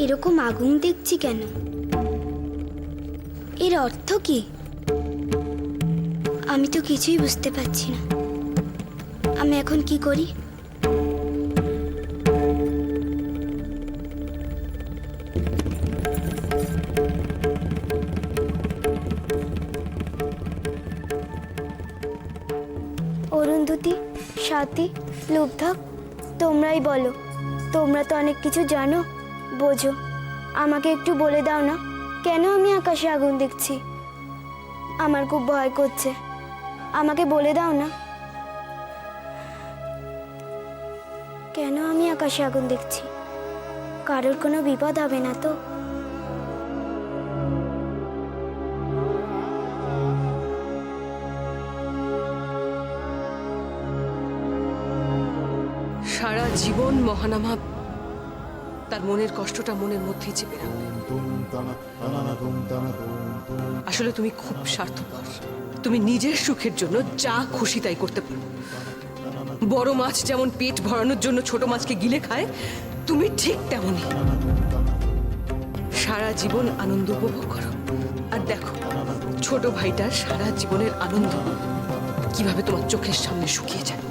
এরকম আগুন দেখছি কেন? এর অর্থ কি? আমি তো কিছুই বুঝতে পারছি না। আমি এখন কি করি? অরুন্ধতী, স্বাতী, লুব্ধক, তোমরাই বলো। তোমরা তো অনেক কিছু জানো, বোঝো। আমাকে একটু বলে দাও না, কেন আমি আকাশে আগুন দেখছি? আমার খুব ভয় করছে, আমাকে বলে দাও না, কেন আমি আকাশে আগুন দেখছি? কারোর কোনো বিপদ হবে না তো? সারা জীবন মহানামা তার মনের কষ্টটা মনের মধ্যেই চেপে রাখবে। আসলে তুমি খুব স্বার্থপর। তুমি নিজের সুখের জন্য যা খুশি তাই করতে পারো। বড় মাছ যেমন পেট ভরানোর জন্য ছোট মাছকে গিলে খায়, তুমি ঠিক তেমনই। সারা জীবন আনন্দ উপভোগ করো, আর দেখো ছোট ভাইটার সারা জীবনের আনন্দ কিভাবে তোমার চোখের সামনে শুকিয়ে যায়।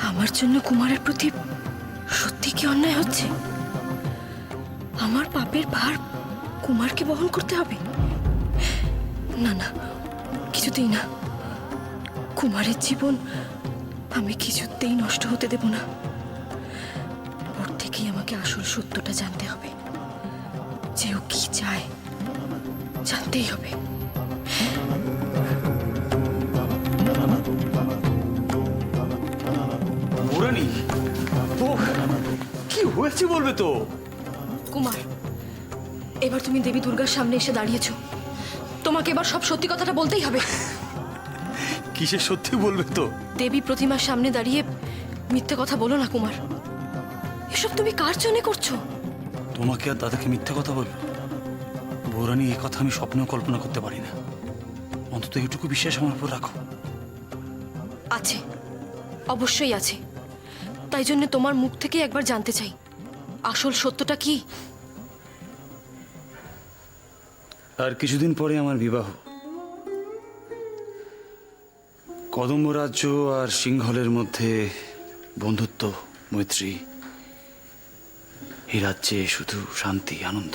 আমার জন্য কুমারের প্রতি সত্যি কি অন্যায় হচ্ছে? আমার পাপের ভার কুমারকে বহন করতে হবে? না না, কিছুতেই না। কুমারের জীবন আমি কিছুতেই নষ্ট হতে দেব না। ওর থেকেই আমাকে আসল সত্যটা জানতে হবে, যে ও কি চায়, জানতেই হবে। মুরানি, তো কি হয়েছে বলবে তো? কুমার, এবার তুমি দেবী দুর্গার সামনে এসে দাঁড়িয়েছো, তোমাকে এবার সব সত্যি কথাটা বলতেই হবে। কিসের সত্যি বলবে তো? দেবী প্রতিমার সামনে দাঁড়িয়ে মিথ্যে কথা বলো না কুমার। এসব তুমি কার জন্য করছো? তোমাকে আর দাদাকে মিথ্যে কথা বলবো? বৌরানী, এই কথা আমি স্বপ্নেও কল্পনা করতে পারি না। অন্তত এইটুকু বিশ্বাস আমার উপর রাখো। আছে, অবশ্যই আছে। তাই জন্য তোমার মুখ থেকে একবার জানতে চাই, আসল সত্যটা কি? আর কিছুদিন পরে আমার বিবাহ। কদম্ব রাজ্য আর সিংহলের মধ্যে বন্ধুত্ব, মৈত্রী। এই রাজ্যে শুধু শান্তি, আনন্দ।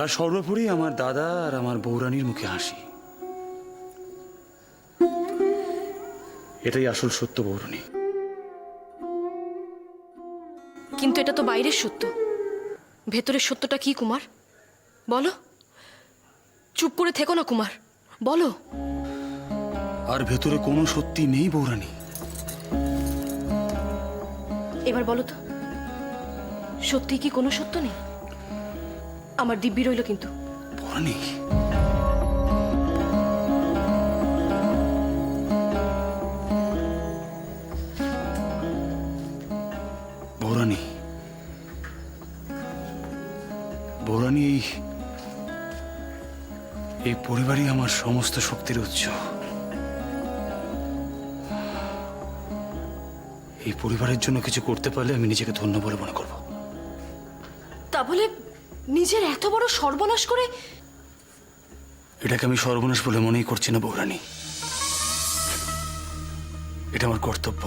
আর সর্বোপরি আমার দাদা আর আমার বৌরানীর মুখে হাসি। এটাই আসল সত্য বৌরানী। কিন্তু এটা তো বাইরের সত্য, ভেতরের সত্যটা কি কুমার? বলো, চুপ করে থেকো না কুমার, বলো। আর ভেতরে কোনো সত্যি নেই বৌরানী। এবার বলো তো, সত্যি কি কোনো সত্য নেই? আমার দিব্যি রইল কিন্তু। বৌরানী, বৌরানী, বৌরানী, এই পরিবারই আমার সমস্ত শক্তির উৎস। এই পরিবারের জন্য কিছু করতে পারলে আমি নিজেকে ধন্য বলে মনে করব। তা বলে নিজের এত বড় সর্বনাশ করে? এটাকে আমি সর্বনাশ বলে মনেই করছি না বৌরানী। এটা আমার কর্তব্য।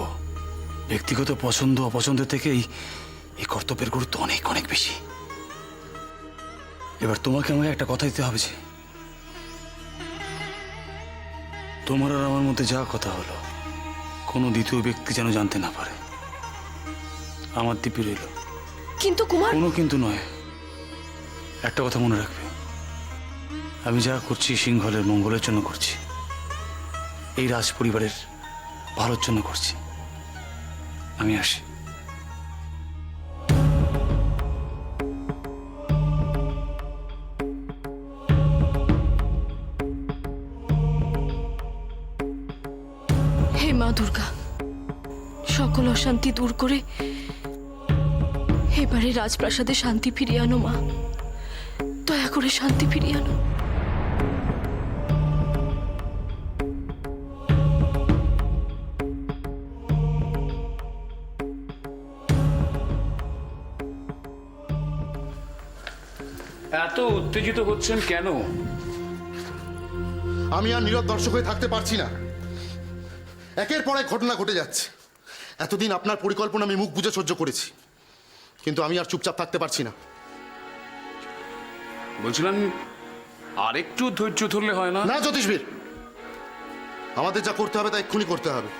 ব্যক্তিগত পছন্দ অপছন্দের থেকে এই কর্তব্যের গুরুত্ব অনেক অনেক বেশি। এবার তোমাকে আমাকে একটা কথা দিতে হবে যে, তোমার আর আমার মধ্যে যা কথা হলো কোনো দ্বিতীয় ব্যক্তি যেন জানতে না পারে। আমার দিব্যি রইল। কিন্তু কুমার। কোনো কিন্তু নয়, একটা কথা মনে রাখবে, আমি যা করছি সিংহলের মঙ্গলের জন্য করছি, এই রাজ পরিবারের ভালোর জন্য করছি। আমি আসি। দুর্গা, সকল অশান্তি দূর করে এবারে রাজপ্রাসাদে শান্তি ফিরিয়ে আনো মা। দয়া করে শান্তি ফিরিয়ে আনো। এত উত্তেজিত হচ্ছেন কেন? আমি আর নীরব দর্শক হয়ে থাকতে পারছি না। একের পর এক ঘটনা ঘটে যাচ্ছে। এতদিন আপনার পরিকল্পনা আমি মুখ বুজে সহ্য করেছি, কিন্তু আমি আর চুপচাপ থাকতে পারছি না। বলছিলাম আরেকটু ধৈর্য ধরলে হয় না? না জ্যোতিষবীর, আমাদের যা করতে হবে তা এক্ষুনি করতে হবে,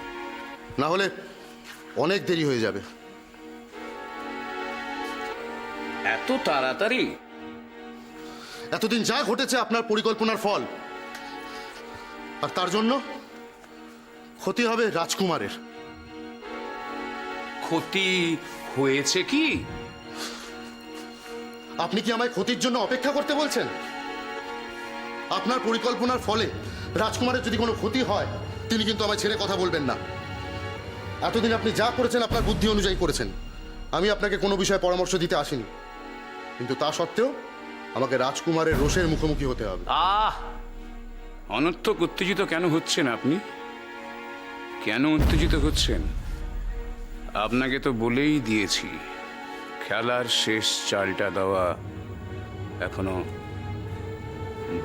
না হলে অনেক দেরি হয়ে যাবে। এত তাড়াতাড়ি? এতদিন যা ঘটেছে আপনার পরিকল্পনার ফল, আর তার জন্য ক্ষতি হবে রাজকুমারের। ক্ষতি হয়েছে কি? আপনি কি আমায় ক্ষতির জন্য অপেক্ষা করতে বলছেন? আপনার পরিকল্পনার ফলে রাজকুমারের যদি কোনো ক্ষতি হয়, তিনি কিন্তু আমায় ছেড়ে কথা বলবেন না। এতদিন আপনি যা করেছেন আপনার বুদ্ধি অনুযায়ী করেছেন। আমি আপনাকে কোনো বিষয়ে পরামর্শ দিতে আসিনি, কিন্তু তা সত্ত্বেও আমাকে রাজকুমারের রোষের মুখোমুখি হতে হবে। অনর্থক উত্তেজিত কেন হচ্ছেন আপনি? কেন উত্তেজিত হচ্ছেন? আপনাকে তো বলেই দিয়েছি, খেলার শেষ চালটা দেওয়া এখনো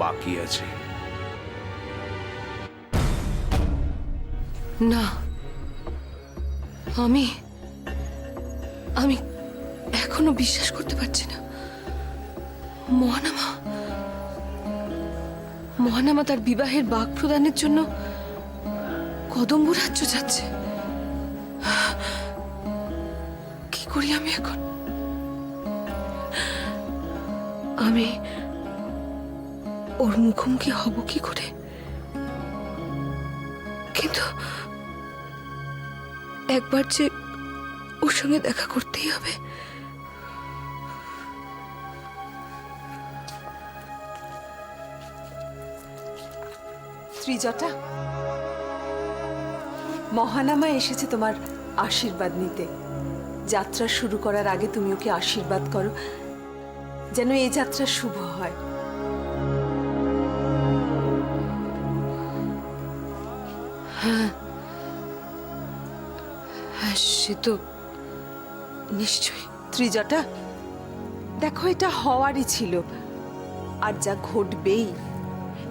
বাকি আছে। না, আমি আমি এখনো বিশ্বাস করতে পারছি না। মহানামা তার বিবাহের বাক প্রদানের জন্য কদম্ব রাজ্য যাচ্ছে। কি করি আমি এখন? আমি ওর মুখোমুখি হব কি করে? কিন্তু একবার যে ওর সঙ্গে দেখা করতেই হবে। ত্রিজটা, মহানামা এসেছে তোমার আশীর্বাদ নিতে। যাত্রা শুরু করার আগে তুমি ওকে আশীর্বাদ করো, যেন এই যাত্রা শুভ হয়। হ্যাঁ, সে তো নিশ্চয়ই। ত্রিজটা, দেখো এটা হওয়ারই ছিল, আর যা ঘটবেই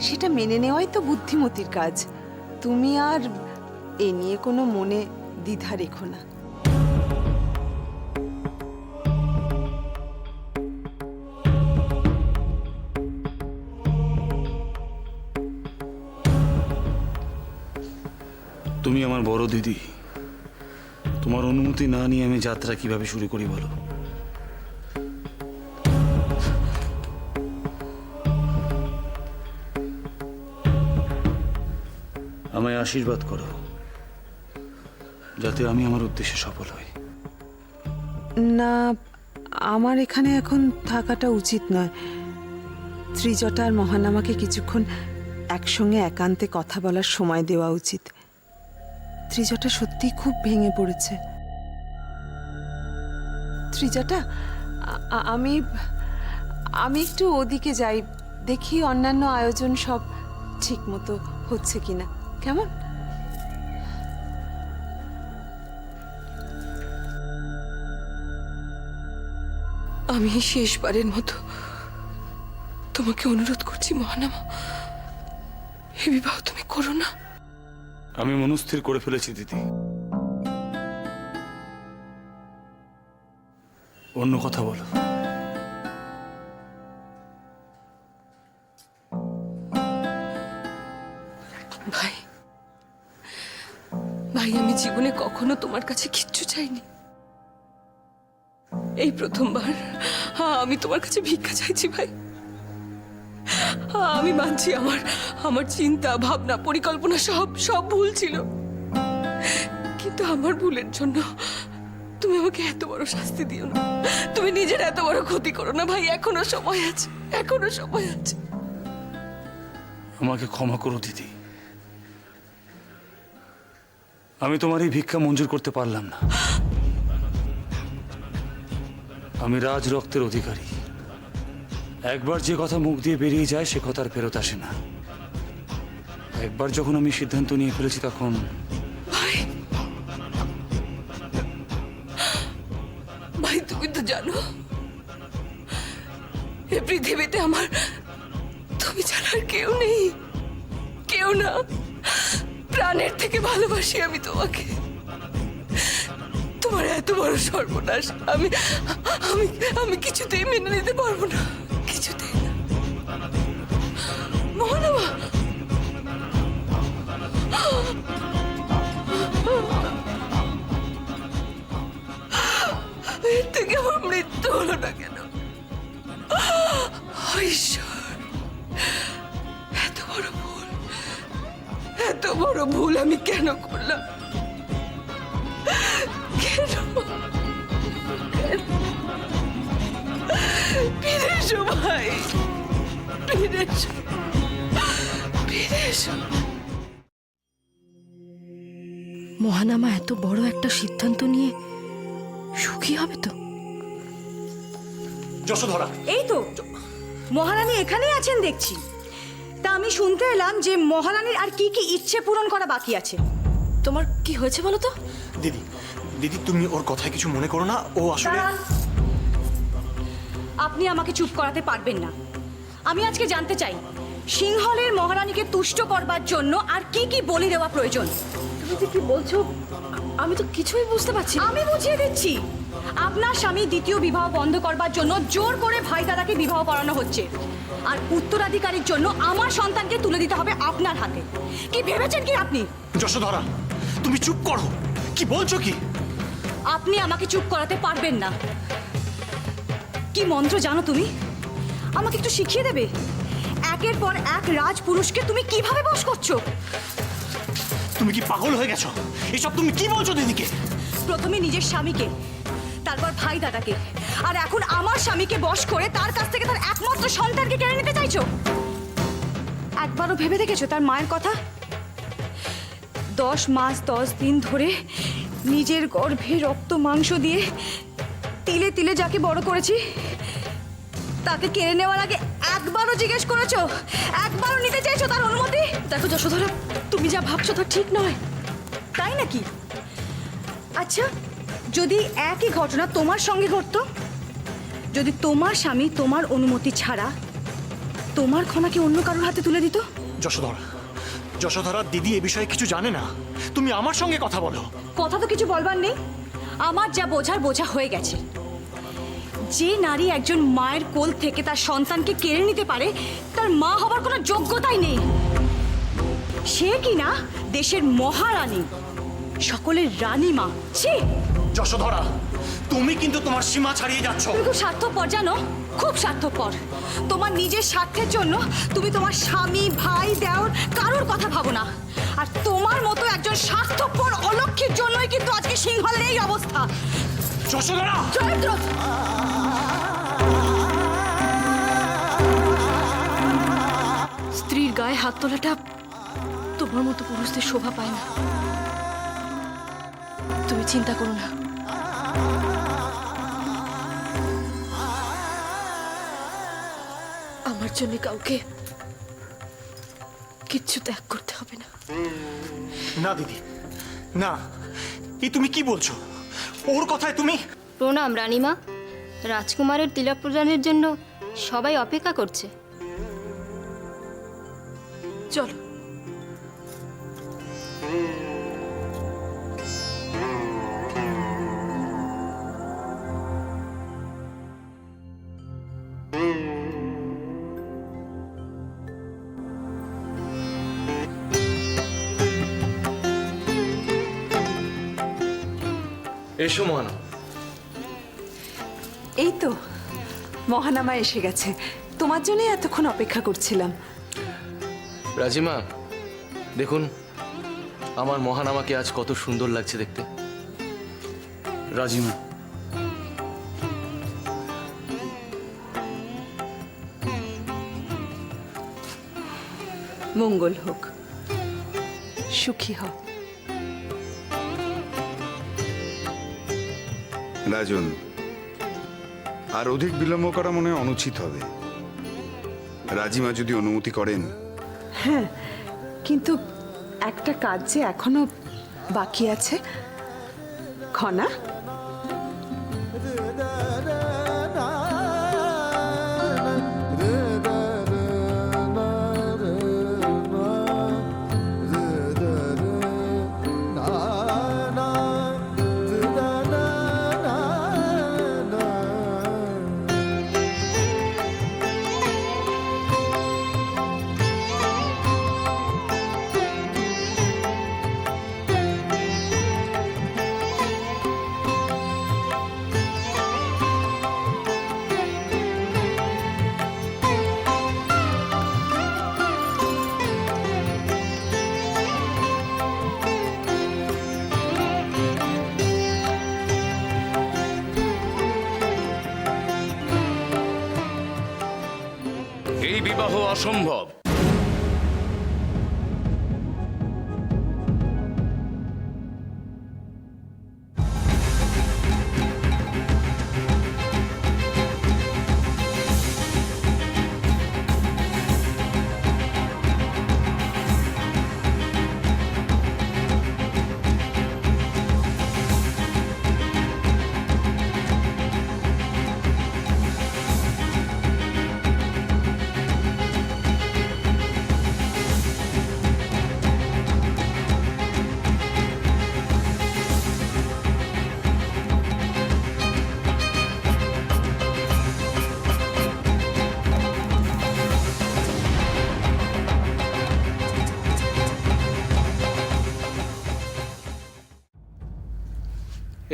সেটা মেনে নেওয়াই তো বুদ্ধিমতির কাজ। তুমি আর এ নিয়ে কোনো মনে দ্বিধা রেখো না। তুমি আমার বড় দিদি, তোমার অনুমতি না নিয়ে আমি যাত্রা কিভাবে শুরু করি বলো? আমায় আশীর্বাদ করো, যাতে আমি আমার উদ্দেশ্যে সফল হই। না, আমার এখানে এখন থাকাটা উচিত নয়। ত্রিজটা আর মহানামাকে কিছুক্ষণ একসঙ্গে একান্তে কথা বলার সময় দেওয়া উচিত। ত্রিজটা সত্যি খুব ভেঙে পড়েছে। ত্রিজটা, আমি আমি একটু ওদিকে যাই, দেখি অন্যান্য আয়োজন সব ঠিক মতো হচ্ছে কিনা। কেমন? আমি শেষবারের মতো তোমাকে অনুরোধ করছি মহানামা, এ বিবাহ তুমি করো না। আমি মনস্থির করে ফেলেছি দিদি, অন্য কথা বলো। ভাই, আমি জীবনে কখনো তোমার কাছে কিচ্ছু চাইনি। এই প্রথমবার আমি তোমার কাছে ভিক্ষা চাইছি ভাই। আমি মানছি আমার চিন্তা ভাবনা পরিকল্পনা সব ভুল ছিল, কিন্তু আমার ভুলের জন্য তুমি আমাকে এত বড় শাস্তি দিও না। তুমি নিজের এত বড় ক্ষতি করো না ভাই। এখনো সময় আছে, এখনো সময় আছে। আমাকে ক্ষমা করো দিদি, আমি তোমার এই ভিক্ষা মঞ্জুর করতে পারলাম না। আমি রাজ রক্তের অধিকারী। একবার যে কথা মুখ দিয়ে বেরিয়ে যায় সে কথা আর ফেরত আসে না। একবার যখন আমি সিদ্ধান্ত নিয়ে ফেলেছি তখন ভাই, ভাই তুমি তো জানো এ পৃথিবীতে আমার তুমি ছাড়া আর কেউ নেই, কেউ না। প্রাণের থেকে ভালোবাসি আমি তোমাকে। তোমার এত বড় সর্বনাশ আমি আমি আমি কিছুতেই মেনে নিতে পারবো না, কিছুতেই না। মহানামা, এর থেকে আমার মৃত্যু হলো না কেন? ঈশ্বর, এত বড় ভুল, এত বড় ভুল আমি কেন করলাম? কেন? ফিরে এসো ভাই, ফিরে এসো, ফিরে এসো। মহানামা এত বড় একটা সিদ্ধান্ত নিয়ে সুখী হবে তো? যশোধরা, এই তো মহারানী এখানেই আছেন দেখছি। তা আমি শুনতে এলাম যে মহারানীর আর কি কি ইচ্ছে পূরণ করা বাকি আছে। তোমার কি হয়েছে বলো তো? দিদি, দিদি তুমি ওর কথায় কিছু মনে করো না, ও আসলে দাঁড়ান। আপনি আমাকে চুপ করাতে পারবেন না। আমি আজকে জানতে চাই সিংহলের মহারানীকে তুষ্ট করবার জন্য আর কি কি বলি দেওয়া প্রয়োজন। তুমি যে কি বলছো আমি তো কিছুই বুঝতে পারছি না। আমি বুঝিয়ে দিচ্ছি। আপনার স্বামী দ্বিতীয় বিবাহ বন্ধ করবার জন্য জোর করে ভাই দাদাকে বিবাহ করানো হচ্ছে, আর উত্তরাধিকারীর জন্য আমার সন্তানকে তুলে দিতে হবে আপনার হাতে। কি ভেবেছেন কি আপনি? যশোধরা তুমি চুপ করো, কি বলছো কি? আপনি আমাকে চুপ করাতে পারবেন না। কি মন্ত্র জানো তুমি? আমাকে একটু শিখিয়ে দেবে? একের পর এক রাজপুরুষকে তুমি কিভাবে বশ করছো? তুমি কি পাগল হয়ে গেছো? এসব তুমি কি বলছো দিদিকে? প্রথমে নিজের স্বামীকে, তারপর ভাই দাদাকে, আর এখন আমার স্বামীকে বশ করে তার কাছ থেকে তার একমাত্র সন্তানকে কেড়ে নিতে চাইছো। একবারও ভেবে দেখেছো তার মায়ের কথা? 10 মাস 10 দিন ধরে নিজের গর্ভে রক্ত মাংস দিয়ে তিলে তিলে যাকে বড় করেছি তাকে কেড়ে নেওয়ার আগে একবারও জিজ্ঞেস করেছো? একবারও নিতে চাইছো তার অনুমতি? দেখো যশোধরা, তুমি যা ভাবছো তা ঠিক নয়। তাই নাকি? আচ্ছা, যদি একই ঘটনা তোমার সঙ্গে ঘটতো, যদি তোমার স্বামী তোমার অনুমতি ছাড়া তোমার খনাকে অন্য কারোর হাতে তুলে দিত? যশোধরা, যশোধরা দিদি এ বিষয়ে কিছু জানে না, তুমি আমার সঙ্গে কথা বলো। কথা তো কিছু বলবার নেই। আমার যা বোঝার বোঝা হয়ে গেছে। যে নারী একজন মায়ের কোল থেকে তার সন্তানকে কেড়ে নিতে পারে তার মা হবার কোনো যোগ্যতাই নেই। সে কিনা দেশের মহারানী, সকলের রানীমা। ছি! যশোধরা তুমি কিন্তু তোমার সীমা ছাড়িয়ে যাচ্ছ। তুমি খুব স্বার্থপর জানো, খুব স্বার্থপর। তোমার নিজের স্বার্থের জন্য তুমি তোমার স্বামী, ভাই, দেওর কারোর কথা ভাবো না। আর তোমার মতো একজন স্বার্থপর অলক্ষীর জন্যই কিন্তু আজকে সিংহলের এই অবস্থা। যশোধরা! চরিত্র! স্ত্রীর গায়ে হাত তোলাটা তোমার মতো পুরুষদের শোভা পায় না। তুমি চিন্তা করো না, আমার জন্য কাউকে কিচ্ছু ত্যাগ করতে হবে না। না দিদি, না, এই তুমি কি বলছো? ওর কথায় তুমি? প্রণাম রানীমা। রাজকুমারের তিলক প্রদানের জন্য সবাই অপেক্ষা করছে। চলো। এসো মহানা। এই তো মহানামা এসে গেছে। তোমার জন্যই এতক্ষণ অপেক্ষা করছিলাম। রাজিমা, দেখুন আমার মহানামাকে আজ কত সুন্দর লাগছে দেখতে। রাজিমা, মঙ্গল হোক, সুখী হও। রাজন, আর অধিক বিলম্ব করা মনে হয় অনুচিত হবে। রাজিমা যদি অনুমতি করেন। হ্যাঁ, কিন্তু একটা কাজ যে এখনো বাকি আছে। খনা, এই বিবাহ অসম্ভব।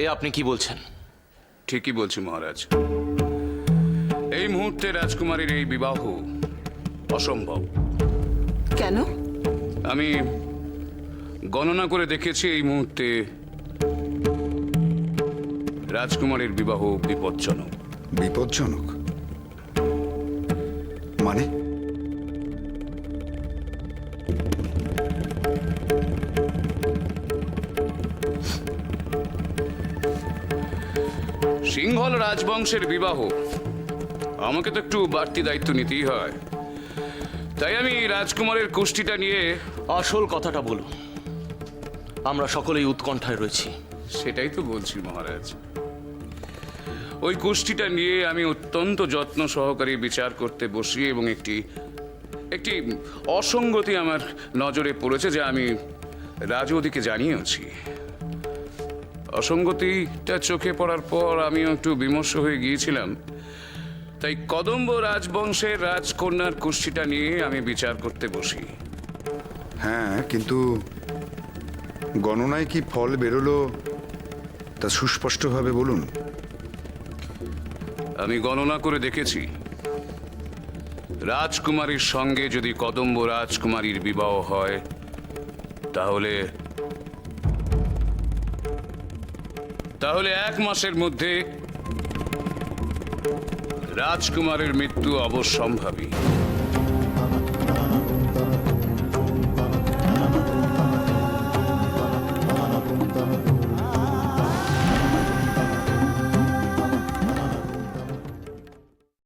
এ আপনি কি বলছেন? ঠিকই বলছি মহারাজ। এই মুহূর্তে রাজকুমারীর এই বিবাহ অসম্ভব। কেন? আমি গণনা করে দেখেছি এই মুহূর্তে রাজকুমারীর বিবাহ বিপজ্জনক। বিপজ্জনক মানে? সিংহল রাজবংশের বিবাহ, আমাকে তো একটু বাড়তি দায়িত্ব নিতেই হয়। তাই আমি রাজকুমারের কুষ্টিটা নিয়ে। আসল কথাটা বলুন, আমরা সকলেই উৎকণ্ঠায় রয়েছি। সেটাই তো বলছি মহারাজ। ওই কুষ্টিটা নিয়ে আমি অত্যন্ত যত্ন সহকারে বিচার করতে বসি এবং একটি অসঙ্গতি আমার নজরে পড়েছে, যা আমি রাজওদিকে জানিয়েছি। অসঙ্গতিটা চোখে পড়ার পর আমিও একটু বিমর্ষ হয়ে গিয়েছিলাম। তাই কদম্ব রাজবংশের রাজকন্যার কুষ্টিটা নিয়ে আমি বিচার করতে বসি। হ্যাঁ, কিন্তু গণনায় কি ফল বেরোলো তা সুস্পষ্টভাবে বলুন। আমি গণনা করে দেখেছি, রাজকুমারীর সঙ্গে যদি কদম্ব রাজকুমারীর বিবাহ হয় তাহলে 1 মাসের মধ্যে রাজকুমারের মৃত্যু অবশ্যম্ভাবী।